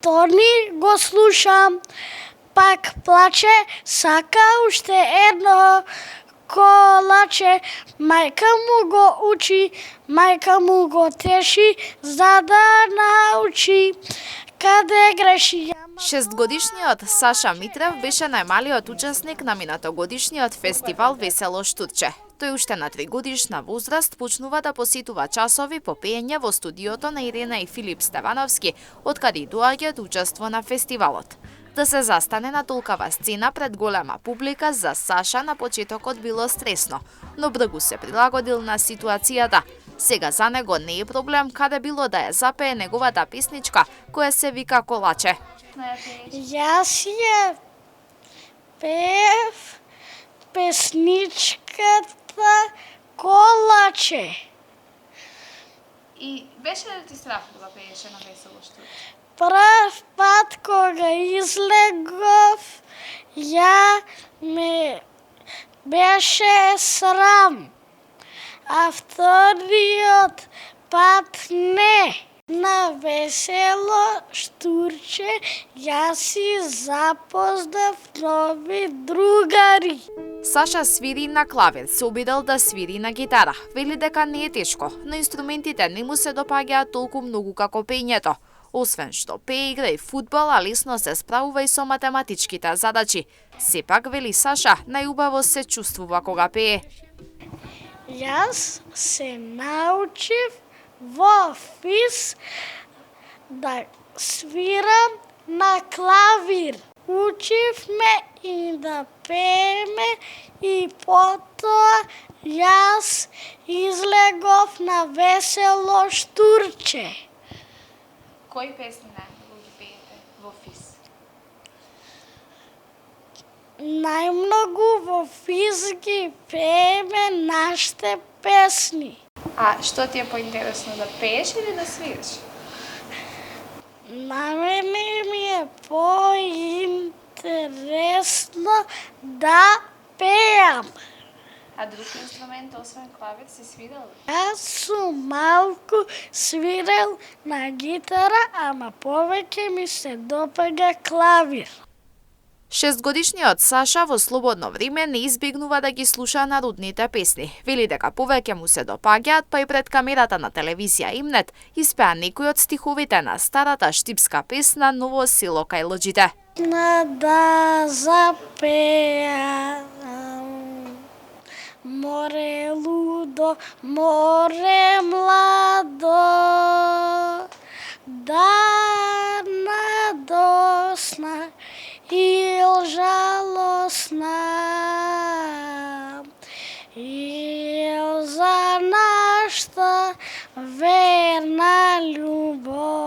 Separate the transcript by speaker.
Speaker 1: Тони го слушам, пак плаче, сака уште едно колаче. Мајка му го учи, мајка му го теши, за да научи каде греши.
Speaker 2: Шестгодишниот Саша Митрев беше најмалиот учесник на минатогодишниот фестивал Весело штурче. Тој уште на 3-годишна возраст почнува да посетува часови по пеење во студиото на Ирена и Филип Стевановски, откаде и доаѓа да учествува на фестивалот. Да се застане на толкава сцена пред голема публика за Саша на почетокот било стресно, но бргу се прилагодил на ситуацијата. Сега за него не е проблем каде било да ја запее неговата песничка, која се вика Колаче.
Speaker 1: Јас ја пеев песничката Колаче.
Speaker 2: И беше ли ти страх кога пееше на Весело штурче?
Speaker 1: Прв пат кога излегов, ме беше срам, а вториот пат не. На Весело штурче јас си запознав нови другари.
Speaker 2: Саша свири на клавир, се обидел да свири на гитара. Вели дека не е тешко, но инструментите не му се допаѓаат толку многу како пењето. Освен што пее, игра и фудбал, а лесно се справува и со математичките задачи. Сепак, вели Саша, најубаво се чувствува кога пее.
Speaker 1: Јас се научив во ФИС да свирам на клавир. Учивме и да пееме и потоа јас излегов на Весело штурче.
Speaker 2: Кои песни најмногу ги пеете во ФИС?
Speaker 1: Најмногу во ФИС ги пееме нашите песни.
Speaker 2: А што ти е поинтересно, да пееш или да свириш?
Speaker 1: На мене ми е поинтересно да пеам.
Speaker 2: А друг инструмент освен клавир си свирал?
Speaker 1: Јас сум малку свирел на гитара, ама повеќе ми се допаѓа клавир.
Speaker 2: Шестгодишниот Саша во слободно време не избегнува да ги слуша народните песни. Вели дека повеќе му се допаѓаат, па и пред камерата на телевизија Имнет испеа некои од стиховите на старата штипска песна Ново село кај лоџите.
Speaker 1: Да запеам, море лудо, море младо, да надосна ил жалосна, ил за нашата верна љубов.